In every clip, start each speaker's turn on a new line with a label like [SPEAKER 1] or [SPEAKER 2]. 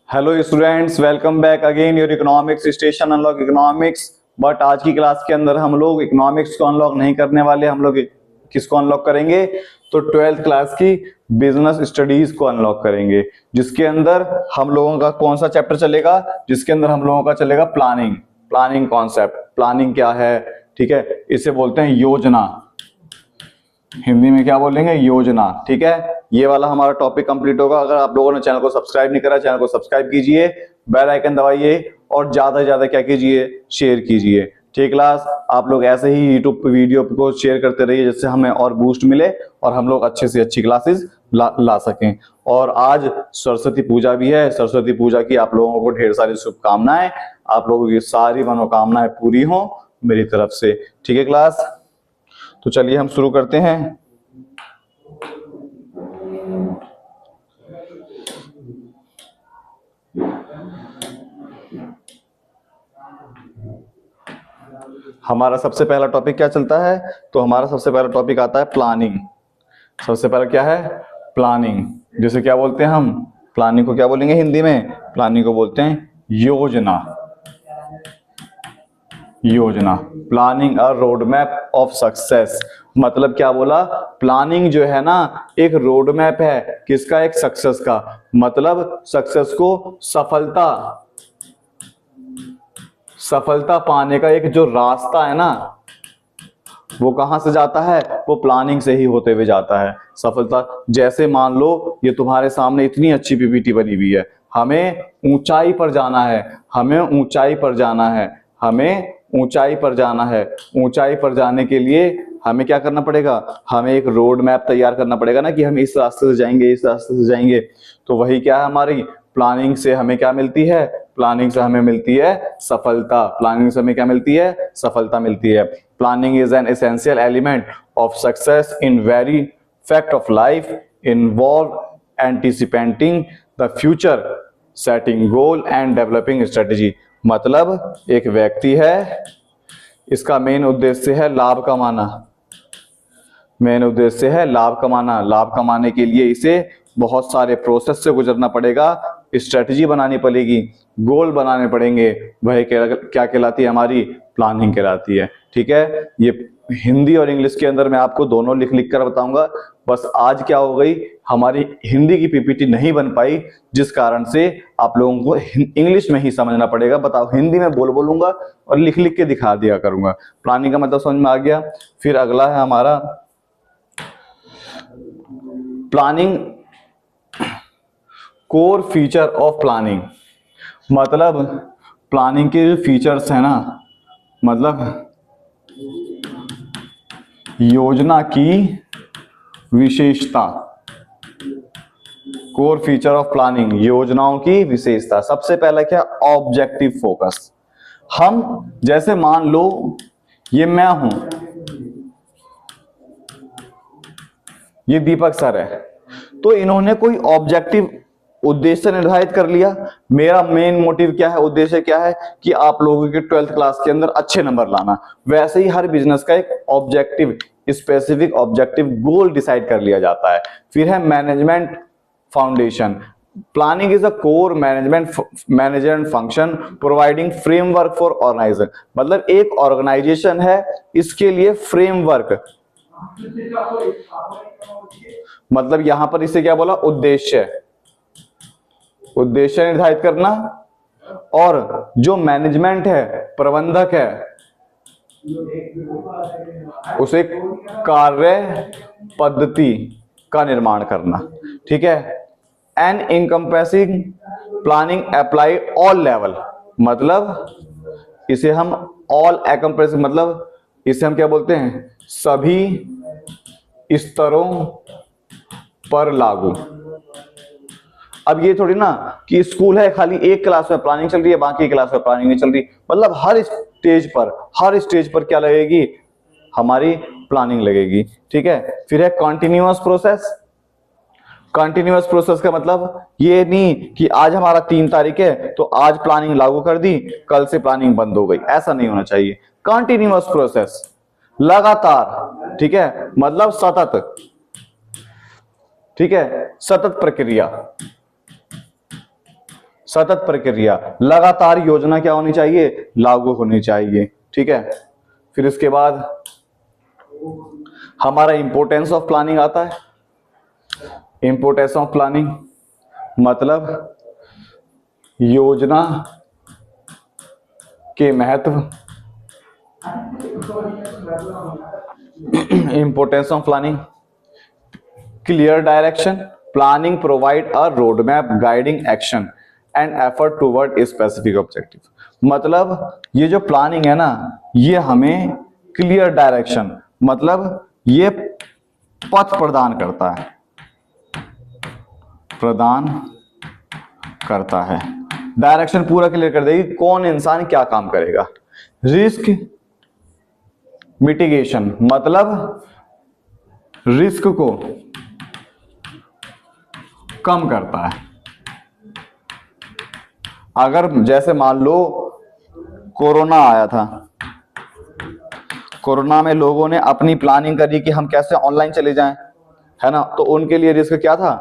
[SPEAKER 1] Hello students, welcome back again your economics station unlock economics. But आज की class के अंदर हम लोग इकोनॉमिक्स को अनलॉक नहीं करने वाले। हम लोग किसको अनलॉक करेंगे? तो 12th क्लास की बिजनेस स्टडीज को अनलॉक करेंगे, जिसके अंदर हम लोगों का कौन सा चैप्टर चलेगा? जिसके अंदर हम लोगों का चलेगा प्लानिंग। प्लानिंग कॉन्सेप्ट, प्लानिंग क्या है, ठीक है, इसे बोलते हैं योजना। हिंदी में क्या बोलेंगे? योजना। ठीक है, ये वाला हमारा टॉपिक कंप्लीट होगा। अगर आप लोगों ने चैनल को सब्सक्राइब नहीं करा, चैनल को सब्सक्राइब कीजिए, बेल आइकन दबाइए और ज्यादा से ज्यादा क्या कीजिए? शेयर कीजिए। ठीक क्लास, आप लोग ऐसे ही यूट्यूब पे वीडियो को शेयर करते रहिए, जिससे हमें और बूस्ट मिले और हम लोग अच्छे से अच्छी क्लासेस ला सकें। और आज सरस्वती पूजा भी है। सरस्वती पूजा की आप लोगों को ढेर सारी शुभकामनाएं। आप लोगों की सारी मनोकामनाएं पूरी हों मेरी तरफ से। ठीक है क्लास, तो चलिए हम शुरू करते हैं। हमारा सबसे पहला टॉपिक क्या चलता है? तो हमारा सबसे पहला टॉपिक आता है प्लानिंग। सबसे पहला क्या है? प्लानिंग। जिसे क्या बोलते हैं हम? प्लानिंग को क्या बोलेंगे हिंदी में? प्लानिंग को बोलते हैं योजना। योजना, planning a road map of success. मतलब क्या बोला? प्लानिंग जो है ना, एक रोड मैप है। किसका? एक सक्सेस का। मतलब सक्सेस को सफलता पाने का एक जो रास्ता है ना, वो कहां से जाता है? वो प्लानिंग से ही होते हुए जाता है सफलता। जैसे मान लो ये तुम्हारे सामने इतनी अच्छी पीपीटी बनी हुई है, हमें ऊंचाई पर जाना है, हमें ऊंचाई पर जाना है, हमें ऊंचाई पर जाना है। ऊंचाई पर जाने के लिए हमें क्या करना पड़ेगा? हमें एक रोड मैप तैयार करना पड़ेगा ना, कि हम इस रास्ते से जाएंगे, इस रास्ते से जाएंगे। तो वही क्या है हमारी प्लानिंग से हमें क्या मिलती है? प्लानिंग से हमें मिलती है सफलता। प्लानिंग से हमें क्या मिलती है? सफलता मिलती है। Planning is an essential element of success in very fact of life, involve anticipating the future, setting goal and developing strategy। मतलब एक व्यक्ति है, इसका मेन उद्देश्य है लाभ कमाना। मेन उद्देश्य है लाभ कमाना। लाभ कमाने के लिए इसे बहुत सारे प्रोसेस से गुजरना पड़ेगा, स्ट्रेटजी बनानी पड़ेगी, गोल बनाने पड़ेंगे। वह क्या कहलाती है? हमारी प्लानिंग कहलाती है। ठीक है, ये हिंदी और इंग्लिश के अंदर मैं आपको दोनों लिख लिख कर बताऊंगा। बस आज क्या हो गई, हमारी हिंदी की पीपीटी नहीं बन पाई, जिस कारण से आप लोगों को इंग्लिश में ही समझना पड़ेगा। बताओ, हिंदी में बोलूंगा और लिख लिख के दिखा दिया करूंगा। प्लानिंग का मतलब समझ में आ गया। फिर अगला है हमारा planning, core feature of planning. मतलब प्लानिंग के जो फीचर्स है ना, मतलब योजना की विशेषता। कोर फीचर ऑफ प्लानिंग, योजनाओं की विशेषता। सबसे पहला क्या? Objective focus. हम जैसे मान लो ये मैं हूं, ये दीपक सर है, तो इन्होंने कोई ऑब्जेक्टिव उद्देश्य निर्धारित कर लिया। मेरा मेन मोटिव क्या है, उद्देश्य क्या है? कि आप लोगों के 12th क्लास के अंदर अच्छे नंबर लाना। वैसे ही हर बिजनेस का एक objective, specific objective goal decide कर लिया जाता है। फिर है management foundation. Planning is a core management function providing framework for organization. मतलब एक ऑर्गेनाइजेशन है, इसके लिए फ्रेमवर्क, मतलब यहां पर इसे क्या बोला? उद्देश्य। उद्देश्य निर्धारित करना। और जो मैनेजमेंट है, प्रबंधक है, उसे कार्य पद्धति का निर्माण करना। ठीक है, an encompassing planning apply all level. मतलब इसे हम ऑल एकम्प्रेसिंग, मतलब इसे हम क्या बोलते हैं? सभी स्तरों पर लागू। अब ये थोड़ी ना कि स्कूल है, खाली एक क्लास में प्लानिंग चल रही है, बाकी क्लास में प्लानिंग नहीं चल रही। मतलब हर स्टेज पर क्या लगेगी? हमारी प्लानिंग लगेगी। ठीक है, फिर है कॉन्टिन्यूअस प्रोसेस। कॉन्टिन्यूअस प्रोसेस का मतलब ये नहीं कि आज हमारा 3 तारीख है तो आज प्लानिंग लागू कर दी, कल से प्लानिंग बंद हो गई, ऐसा नहीं होना चाहिए। कॉन्टिन्यूअस प्रोसेस, लगातार। ठीक है, मतलब सतत। ठीक है, सतत प्रक्रिया। सतत प्रक्रिया, लगातार योजना क्या होनी चाहिए, लागू होनी चाहिए। ठीक है, फिर इसके बाद हमारा इंपोर्टेंस ऑफ प्लानिंग आता है। इंपोर्टेंस ऑफ प्लानिंग मतलब योजना के महत्व। Importance of planning, clear direction, planning provide a road map guiding action and effort toward a specific objective. मतलब ये जो प्लानिंग है ना, ये हमें क्लियर डायरेक्शन मतलब ये पथ प्रदान करता है, प्रदान करता है, डायरेक्शन पूरा क्लियर कर देगी कौन इंसान क्या काम करेगा। रिस्क मिटिगेशन मतलब रिस्क को कम करता है। अगर जैसे मान लो कोरोना आया था, कोरोना में लोगों ने अपनी प्लानिंग करी कि हम कैसे ऑनलाइन चले जाएं, है ना, तो उनके लिए रिस्क क्या था,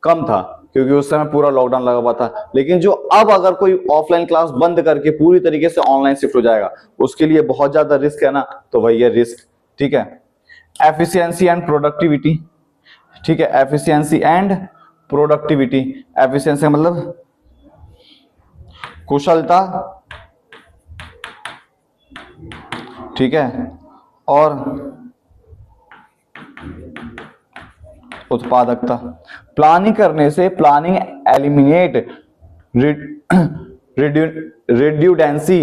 [SPEAKER 1] कम था, क्योंकि उस समय पूरा लॉकडाउन लगा हुआ था। लेकिन जो अब अगर कोई ऑफलाइन क्लास बंद करके पूरी तरीके से ऑनलाइन शिफ्ट हो जाएगा, उसके लिए बहुत ज्यादा रिस्क है ना, तो वही है रिस्क। ठीक है, एफिशिएंसी एंड प्रोडक्टिविटी। ठीक है, एफिशिएंसी एंड प्रोडक्टिविटी, एफिशिएंसी मतलब कुशलता, ठीक है, और उत्पादकता। प्लानिंग करने से planning eliminate redundancy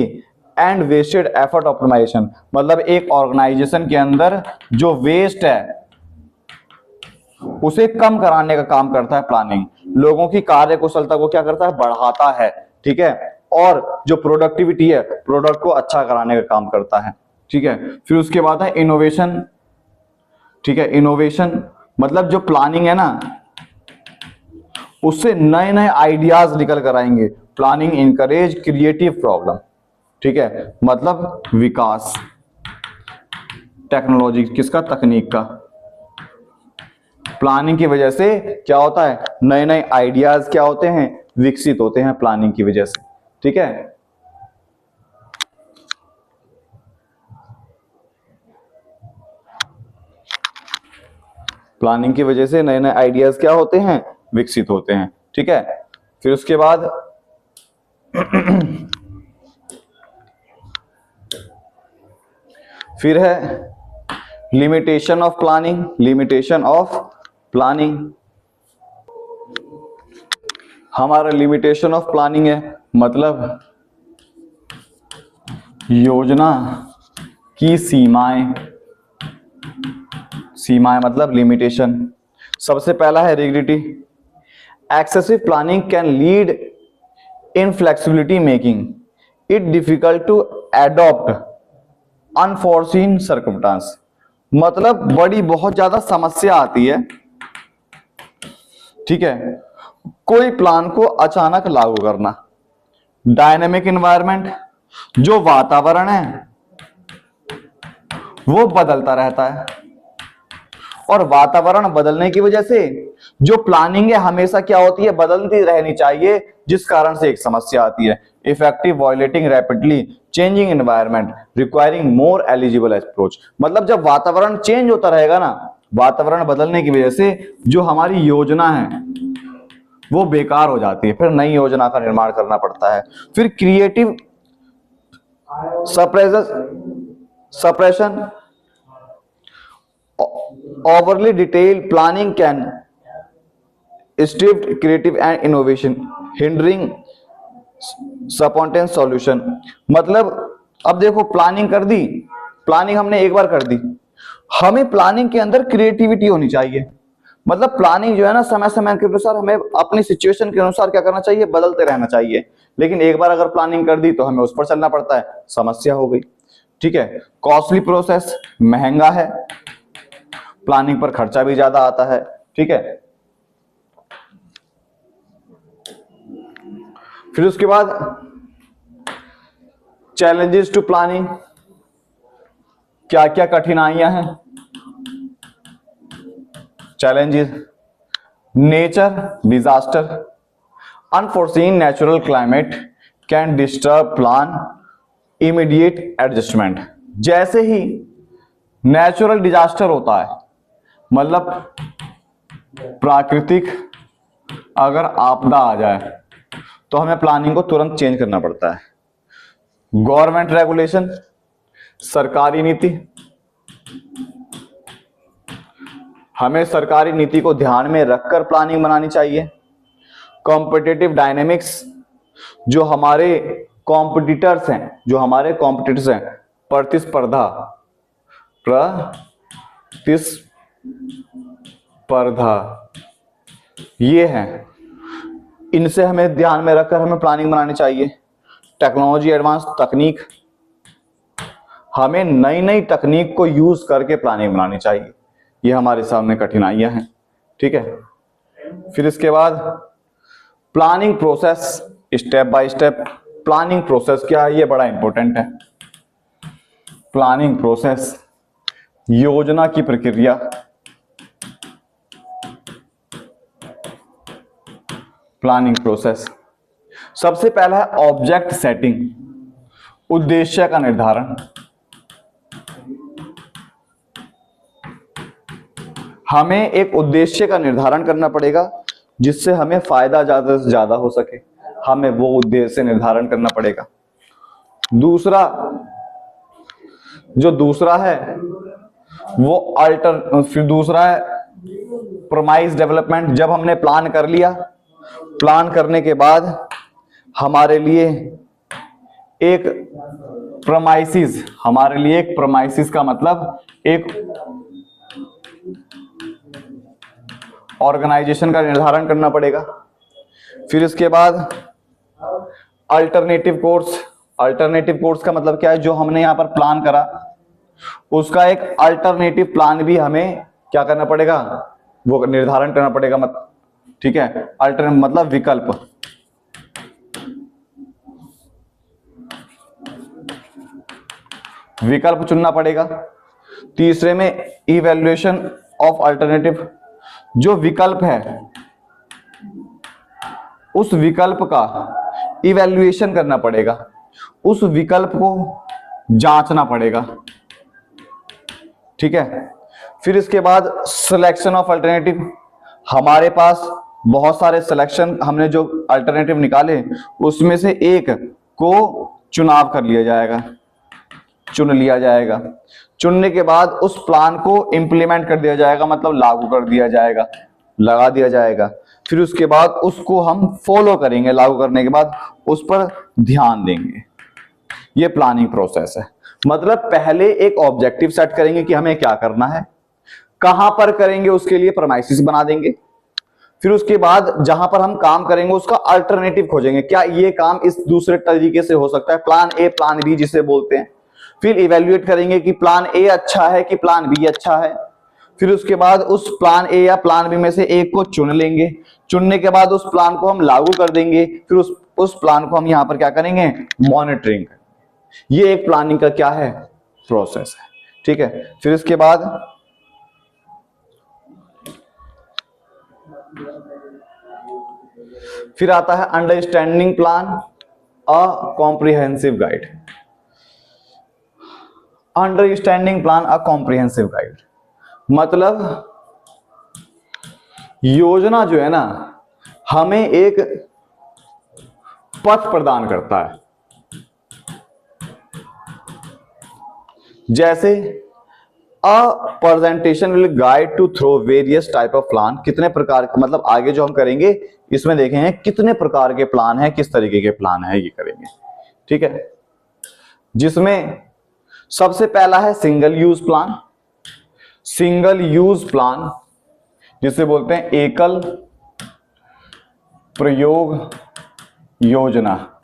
[SPEAKER 1] and wasted effort optimization. मतलब एक ऑर्गेनाइजेशन के अंदर जो वेस्ट है उसे कम कराने का काम करता है प्लानिंग। लोगों की कार्य कुशलता को क्या करता है, बढ़ाता है। ठीक है, और जो प्रोडक्टिविटी है, प्रोडक्ट को अच्छा कराने का काम करता है। ठीक है, फिर उसके बाद है इनोवेशन। ठीक है, इनोवेशन मतलब जो प्लानिंग है ना, उससे नए नए आइडियाज निकल कर आएंगे। Planning encourage creative problem. ठीक है, मतलब विकास, टेक्नोलॉजी किसका, तकनीक का। प्लानिंग की वजह से क्या होता है, नए नए आइडियाज क्या होते हैं, विकसित होते हैं प्लानिंग की वजह से। ठीक है, प्लानिंग की वजह से नए नए आइडियाज क्या होते हैं, विकसित होते हैं। ठीक है, फिर उसके बाद फिर है limitation of planning. Limitation of planning, हमारा लिमिटेशन ऑफ प्लानिंग है मतलब योजना की सीमाएं। सीमाएं मतलब लिमिटेशन। सबसे पहला है rigidity. Excessive planning can lead inflexibility making it difficult to adopt unforeseen circumstance. मतलब बड़ी बहुत ज्यादा समस्या आती है, ठीक है, कोई प्लान को अचानक लागू करना। डायनेमिक एनवायरनमेंट, जो वातावरण है वो बदलता रहता है, और वातावरण बदलने की वजह से जो प्लानिंग है हमेशा क्या होती है, बदलती रहनी चाहिए, जिस कारण से एक समस्या आती है। Effective violating rapidly changing environment requiring more eligible approach. मतलब जब वातावरण चेंज होता रहेगा ना, वातावरण बदलने की वजह से जो हमारी योजना है वो बेकार हो जाती है, फिर नई योजना का निर्माण करना पड़ता है। फिर creative suppression, overly detailed planning can strip creative and innovation hindering spontaneous solution। मतलब अब देखो प्लानिंग कर दी, प्लानिंग हमने एक बार कर दी, हमें प्लानिंग के अंदर क्रिएटिविटी होनी चाहिए। मतलब प्लानिंग जो है ना, समय समय के अनुसार हमें अपनी सिचुएशन के अनुसार क्या करना चाहिए, बदलते रहना चाहिए। लेकिन एक बार अगर प्लानिंग कर दी तो हमें उस पर चलना पड़ता है, समस्या हो गई। ठीक है, कॉस्टली प्रोसेस, महंगा है, प्लानिंग पर खर्चा भी ज्यादा आता है। ठीक है, फिर उसके बाद चैलेंजेस टू प्लानिंग, क्या क्या कठिनाइयां हैं। Challenges, nature disaster, unforeseen natural climate can disturb plan immediate adjustment. जैसे ही नेचुरल डिजास्टर होता है, मतलब प्राकृतिक अगर आपदा आ जाए तो हमें प्लानिंग को तुरंत चेंज करना पड़ता है। गवर्नमेंट रेगुलेशन, सरकारी नीति, हमें सरकारी नीति को ध्यान में रखकर प्लानिंग बनानी चाहिए। कॉम्पिटिटिव डायनेमिक्स, जो हमारे कॉम्पिटिटर्स हैं, प्रतिस्पर्धा, ये हैं, इनसे हमें ध्यान में रखकर हमें प्लानिंग बनानी चाहिए। टेक्नोलॉजी एडवांस, तकनीक, हमें नई नई तकनीक को यूज करके प्लानिंग बनानी चाहिए। ये हमारे सामने कठिनाइयां हैं, ठीक है। फिर इसके बाद planning process, step by step. Planning process क्या है, ये बड़ा इंपॉर्टेंट है। प्लानिंग प्रोसेस, योजना की प्रक्रिया। प्लानिंग प्रोसेस, सबसे पहला है ऑब्जेक्ट सेटिंग, उद्देश्य का निर्धारण। हमें एक उद्देश्य का निर्धारण करना पड़ेगा जिससे हमें फायदा ज्यादा से ज्यादा हो सके, हमें वो उद्देश्य निर्धारण करना पड़ेगा। दूसरा है प्रमाइस डेवलपमेंट। जब हमने प्लान कर लिया, प्लान करने के बाद हमारे लिए एक प्रमाइसिस का मतलब एक ऑर्गेनाइजेशन का निर्धारण करना पड़ेगा। फिर इसके बाद अल्टरनेटिव कोर्स का मतलब क्या है, जो हमने यहां पर प्लान करा उसका एक अल्टरनेटिव प्लान भी हमें क्या करना पड़ेगा, वो निर्धारण करना पड़ेगा, ठीक है। अल्टरनेटिव मतलब विकल्प चुनना पड़ेगा। तीसरे में इवैल्यूएशन ऑफ अल्टरनेटिव, जो विकल्प है उस विकल्प का इवैल्यूएशन करना पड़ेगा, उस विकल्प को जांचना पड़ेगा, ठीक है। फिर इसके बाद सिलेक्शन ऑफ अल्टरनेटिव, हमारे पास बहुत सारे सिलेक्शन, हमने जो अल्टरनेटिव निकाले उसमें से एक को चुन लिया जाएगा। चुनने के बाद उस प्लान को इंप्लीमेंट कर दिया जाएगा, मतलब लागू कर दिया जाएगा, लगा दिया जाएगा। फिर उसके बाद उसको हम फॉलो करेंगे, लागू करने के बाद उस पर ध्यान देंगे। ये प्लानिंग प्रोसेस है। मतलब पहले एक ऑब्जेक्टिव सेट करेंगे कि हमें क्या करना है, कहां पर करेंगे उसके लिए प्रमाइसिस बना देंगे। फिर उसके बाद जहां पर हम काम करेंगे उसका अल्टरनेटिव खोजेंगे, क्या ये काम इस दूसरे तरीके से हो सकता है, प्लान ए प्लान बी जिसे बोलते हैं। फिर इवेल्युएट करेंगे कि प्लान ए अच्छा है कि प्लान बी अच्छा है। फिर उसके बाद उस प्लान ए या प्लान बी में से एक को चुन लेंगे। चुनने के बाद उस प्लान को हम लागू कर देंगे। फिर उस प्लान को हम यहां पर क्या करेंगे, मॉनिटरिंग। ये एक प्लानिंग का क्या है, प्रोसेस है, ठीक है। फिर इसके बाद फिर आता है understanding plan, a comprehensive guide. Understanding plan, a comprehensive guide मतलब योजना जो है ना, हमें एक पथ प्रदान करता है। जैसे a presentation will guide to through various type of plan, कितने प्रकार के, मतलब आगे जो हम करेंगे इसमें देखेंगे कितने प्रकार के प्लान है, किस तरीके के प्लान है, ये करेंगे, ठीक है। जिसमें सबसे पहला है single use plan. Single use plan जिसे बोलते हैं एकल प्रयोग योजना,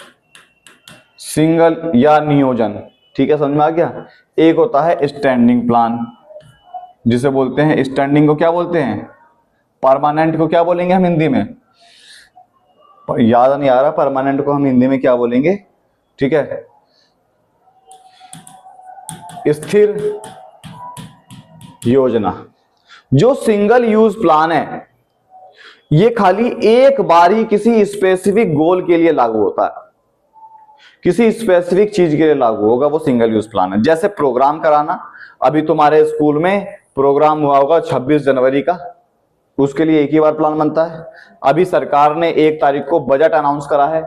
[SPEAKER 1] सिंगल या नियोजन, ठीक है, समझ में आ गया। एक होता है स्टैंडिंग प्लान जिसे बोलते हैं, स्टैंडिंग को क्या बोलते हैं, परमानेंट को क्या बोलेंगे हम हिंदी में, याद नहीं आ रहा, परमानेंट को हम हिंदी में क्या बोलेंगे, ठीक है, स्थिर योजना। जो सिंगल यूज प्लान है ये खाली एक बार ही किसी स्पेसिफिक गोल के लिए लागू होता है, किसी स्पेसिफिक चीज के लिए लागू होगा, वो सिंगल यूज प्लान है। जैसे प्रोग्राम कराना, अभी तुम्हारे स्कूल में प्रोग्राम हुआ होगा 26 जनवरी का, उसके लिए एक ही बार प्लान बनता है। अभी सरकार ने 1 तारीख को बजट अनाउंस करा है,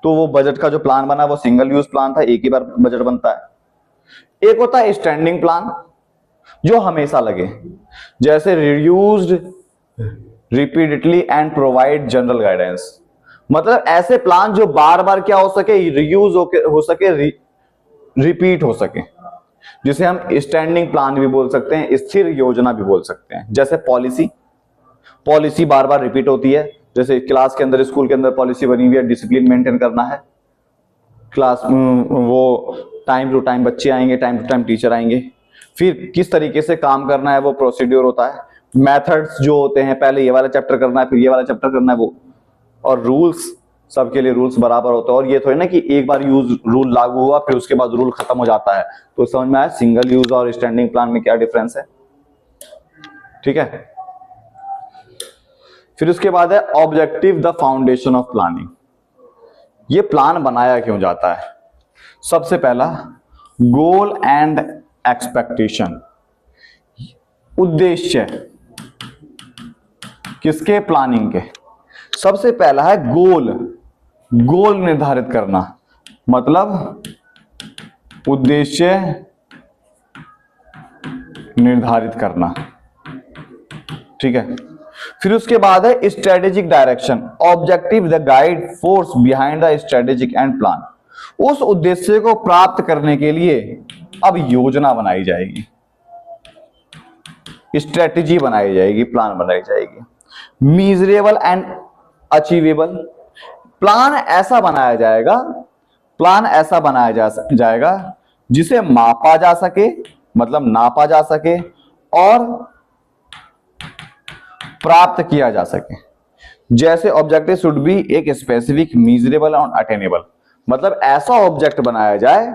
[SPEAKER 1] तो वो बजट का जो प्लान बना वो सिंगल यूज प्लान था, एक ही बार बजट बनता है। एक होता है स्टैंडिंग प्लान, जो हमेशा लगे, जैसे reduced repeatedly and provide general guidance, मतलब ऐसे प्लान जो बार बार क्या हो सके, रियूज हो सके, रिपीट हो सके, जिसे हम स्टैंडिंग प्लान भी बोल सकते हैं, स्थिर योजना भी बोल सकते हैं। जैसे पॉलिसी बार बार रिपीट होती है, जैसे क्लास के अंदर, स्कूल के अंदर पॉलिसी बनी हुई है, डिसिप्लिन मेंटेन करना है, क्लास वो टाइम टू टाइम बच्चे आएंगे, टाइम टू टाइम टीचर आएंगे, फिर किस तरीके से काम करना है वो प्रोसीड्यूर होता है, मेथड्स जो होते हैं, पहले ये वाला चैप्टर करना है, फिर ये वाला चैप्टर करना है, वो, और रूल्स, सबके लिए रूल्स बराबर होते हैं। और ये थोड़ी ना कि एक बार रूल लागू हुआ फिर उसके बाद रूल खत्म हो जाता है। तो समझ में आया सिंगल यूज और स्टैंडिंग प्लान में क्या डिफरेंस है, ठीक है। फिर उसके बाद है objective, the foundation of planning. ये प्लान बनाया क्यों जाता है? सबसे पहला, गोल एंड एक्सपेक्टेशन, उद्देश्य किसके? प्लानिंग के। सबसे पहला है गोल निर्धारित करना, मतलब उद्देश्य निर्धारित करना, ठीक है। फिर उसके बाद है strategic direction, objective, the guide force behind the strategic and plan. उस उद्देश्य को प्राप्त करने के लिए अब योजना बनाई जाएगी, स्ट्रेटेजी बनाई जाएगी, प्लान बनाई जाएगी। मीजरेबल एंड अचीवेबल, प्लान ऐसा बनाया जाएगा जिसे मापा जा सके, मतलब नापा जा सके और प्राप्त किया जा सके। जैसे ऑब्जेक्टिव शुड बी एक स्पेसिफिक, मीजरेबल और अटेनेबल, मतलब ऐसा ऑब्जेक्ट बनाया जाए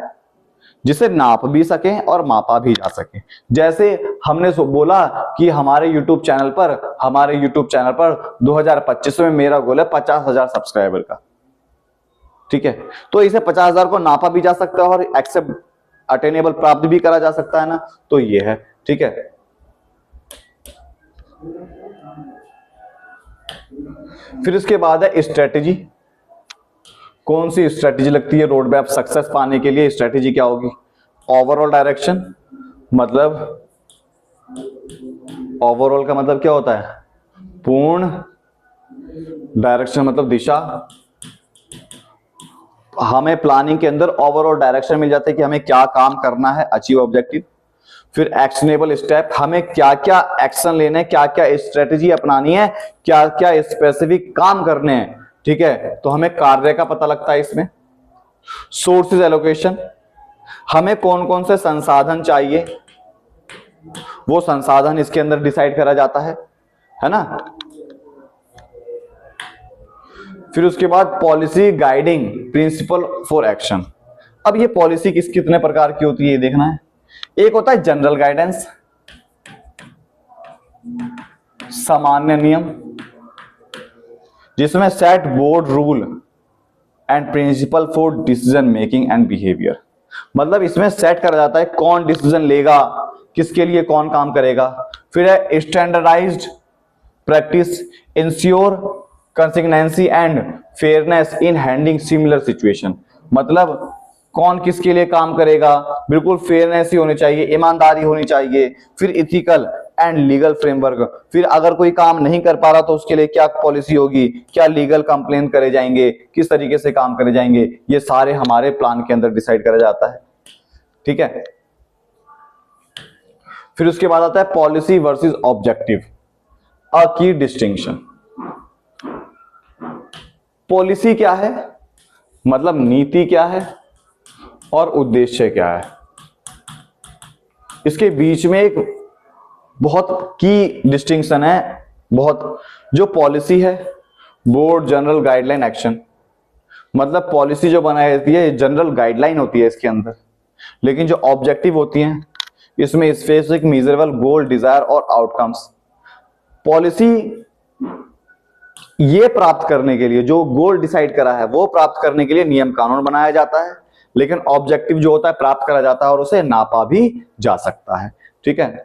[SPEAKER 1] जिसे नाप भी सके और मापा भी जा सके। जैसे हमने बोला कि हमारे YouTube चैनल पर 2025 में मेरा गोल है 50,000 सब्सक्राइबर का, ठीक है। तो इसे 50,000 को नापा भी जा सकता है और एक्सेप्ट, अटेनेबल, प्राप्त भी करा जा सकता है ना, तो ये है, ठीक है। फिर इसके बाद है स्ट्रेटेजी। कौन सी स्ट्रेटेजी लगती है रोड मैप सक्सेस पाने के लिए? स्ट्रेटेजी क्या होगी? ओवरऑल डायरेक्शन, मतलब ओवरऑल का मतलब क्या होता है? पूर्ण। डायरेक्शन मतलब दिशा। हमें प्लानिंग के अंदर ओवरऑल डायरेक्शन मिल जाता है कि हमें क्या काम करना है, अचीव ऑब्जेक्टिव। फिर एक्शनेबल स्टेप, हमें क्या क्या एक्शन लेने, क्या क्या स्ट्रेटेजी अपनानी है, क्या क्या स्पेसिफिक काम करने हैं, ठीक है। तो हमें कार्य का पता लगता है इसमें। सोर्सेज एलोकेशन, हमें कौन कौन से संसाधन चाहिए, वो संसाधन इसके अंदर डिसाइड करा जाता है ना। फिर उसके बाद policy guiding principal for action. अब ये पॉलिसी कितने प्रकार की होती है ये देखना है। एक होता है जनरल गाइडेंस, सामान्य नियम, जिसमें set board rule and principle for decision making and behaviour, मतलब इसमें सेट करा जाता है कौन डिसीजन लेगा, किसके लिए कौन काम करेगा। फिर है standardised practice, ensure consistency and fairness in handling similar situation, मतलब कौन किसके लिए काम करेगा, बिल्कुल फेयरनेस ही होनी चाहिए, ईमानदारी होनी चाहिए। फिर इथिकल एंड लीगल फ्रेमवर्क, फिर अगर कोई काम नहीं कर पा रहा तो उसके लिए क्या पॉलिसी होगी, क्या लीगल कंप्लेन करे जाएंगे, किस तरीके से काम करे जाएंगे, ये सारे हमारे प्लान के अंदर डिसाइड करा जाता है, ठीक है। फिर उसके बाद आता है पॉलिसी वर्सेस ऑब्जेक्टिव, अ की डिस्टिंक्शन। पॉलिसी क्या है, मतलब नीति क्या है, और उद्देश्य क्या है। इसके बीच में एक बहुत की डिस्टिंक्शन है, बहुत। जो पॉलिसी है, बोर्ड जनरल गाइडलाइन एक्शन, मतलब पॉलिसी जो बनाई जाती है जनरल गाइडलाइन होती है इसके अंदर, लेकिन जो ऑब्जेक्टिव होती हैं इसमें स्पेसिफिक, मेजरेबल गोल, डिजायर और आउटकम्स। पॉलिसी ये प्राप्त करने के लिए, जो गोल डिसाइड करा है वो प्राप्त करने के लिए नियम कानून बनाया जाता है, लेकिन ऑब्जेक्टिव जो होता है प्राप्त करा जाता है और उसे नापा भी जा सकता है। ठीक है,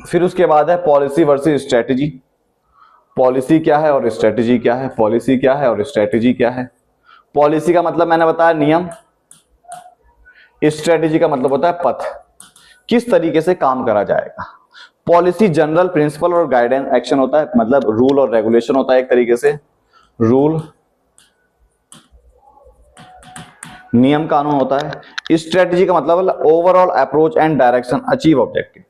[SPEAKER 1] फिर उसके बाद है पॉलिसी वर्सेस स्ट्रेटेजी। पॉलिसी क्या है और स्ट्रेटेजी क्या है? पॉलिसी क्या है और स्ट्रेटेजी क्या है? पॉलिसी का मतलब मैंने बताया नियम, स्ट्रेटेजी का मतलब होता है पथ, किस तरीके से काम करा जाएगा। पॉलिसी जनरल प्रिंसिपल और गाइडेंस एक्शन होता है, मतलब रूल और रेगुलेशन होता है एक तरीके से, रूल नियम कानून होता है। स्ट्रेटेजी का मतलब overall approach and direction achieve objective.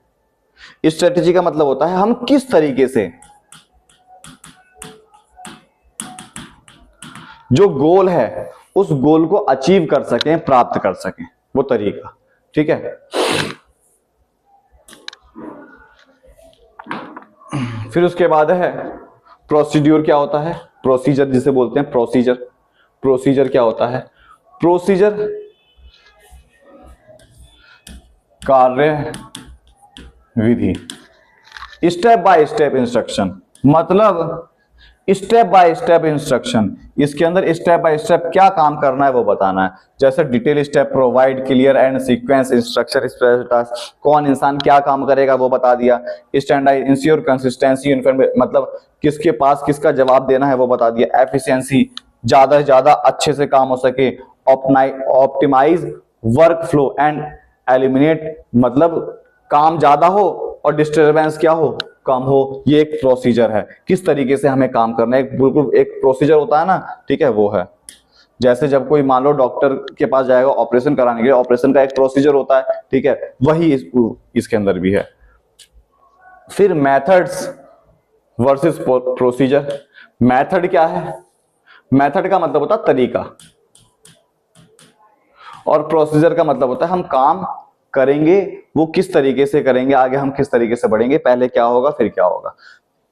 [SPEAKER 1] Strategy का मतलब होता है हम किस तरीके से जो गोल है उस गोल को अचीव कर सकें, प्राप्त कर सकें, वो तरीका। ठीक है, फिर उसके बाद है प्रोसीड्यूर। क्या होता है? प्रोसीजर जिसे बोलते हैं प्रोसीजर। प्रोसीजर क्या होता है? प्रोसीजर कार्य विधि, स्टेप बाय स्टेप इंस्ट्रक्शन, मतलब स्टेप बाय स्टेप इंस्ट्रक्शन। इसके अंदर स्टेप बाय स्टेप क्या काम करना है वो बताना है। जैसे detail step provide clear and sequence instruction task, कौन इंसान क्या काम करेगा वो बता दिया। स्टैंडर्ड इंश्योर कंसिस्टेंसी, मतलब किसके पास किसका जवाब देना है वो बता दिया। एफिशिएंसी, ज्यादा से ज्यादा अच्छे से काम हो सके। Optimise work flow and eliminate, मतलब काम ज्यादा हो और डिस्टरबेंस क्या हो, कम हो। ये एक प्रोसीजर है, किस तरीके से हमें काम करना है, बिल्कुल एक प्रोसीजर होता है ना। ठीक है, वो है। जैसे जब कोई मान लो डॉक्टर के पास जाएगा ऑपरेशन कराने के लिए, ऑपरेशन का एक प्रोसीजर होता है। ठीक है, वही इसके अंदर भी है। फिर मेथड्स वर्सेस प्रोसीजर। मेथड क्या है? मेथड का मतलब होता है तरीका, और प्रोसीजर का मतलब होता है हम काम करेंगे वो किस तरीके से करेंगे, आगे हम किस तरीके से बढ़ेंगे, पहले क्या होगा फिर क्या होगा।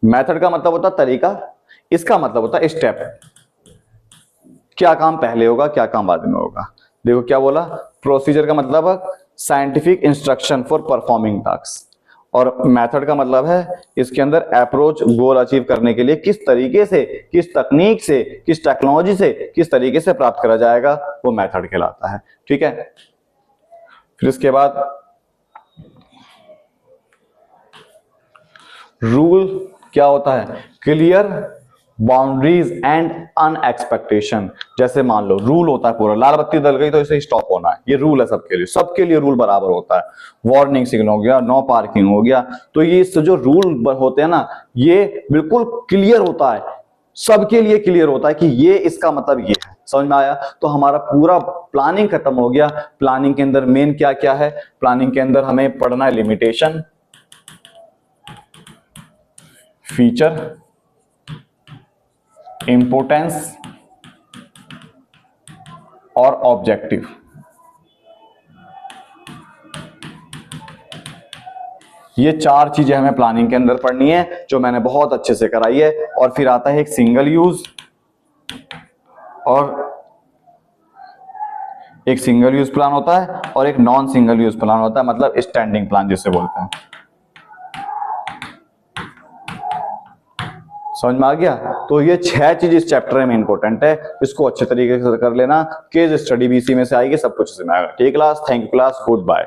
[SPEAKER 1] मेथड का मतलब होता है तरीका, इसका मतलब होता है स्टेप, क्या काम पहले होगा क्या काम बाद में होगा। देखो क्या बोला, प्रोसीजर का मतलब scientific instruction for performing task, और मेथड का मतलब है इसके अंदर अप्रोच गोल अचीव करने के लिए किस तरीके से, किस तकनीक से, किस टेक्नोलॉजी से, किस तरीके से प्राप्त करा जाएगा, वो मेथड कहलाता है। ठीक है, फिर इसके बाद रूल क्या होता है? Clear boundaries and unexpectation. जैसे मान लो रूल होता है पूरा, लाल बत्ती जल गई तो इसे स्टॉप होना है, ये रूल है सबके लिए, सबके लिए रूल बराबर होता है। वार्निंग सिग्नल हो गया, नो पार्किंग हो गया, तो ये जो रूल होते हैं ना, ये बिल्कुल क्लियर होता है, सबके लिए क्लियर होता है कि ये इसका मतलब ये है। समझ में आया? तो हमारा पूरा प्लानिंग खत्म हो गया। प्लानिंग के अंदर मेन क्या क्या है? प्लानिंग के अंदर हमें पढ़ना है लिमिटेशन, फीचर, इंपोर्टेंस और ऑब्जेक्टिव। ये चार चीजें हमें प्लानिंग के अंदर पढ़नी है, जो मैंने बहुत अच्छे से कराई है। और फिर आता है एक सिंगल यूज, और एक सिंगल यूज प्लान होता है और एक नॉन सिंगल यूज प्लान होता है, मतलब स्टैंडिंग प्लान जिसे बोलते हैं। समझ में आ गया? तो ये 6 चीज इस चैप्टर में इंपॉर्टेंट है, इसको अच्छे तरीके से कर लेना। केस स्टडी भी इसी में से आएगी, सब कुछ इसमें आएगा। ठीक class, thank you class, good bye.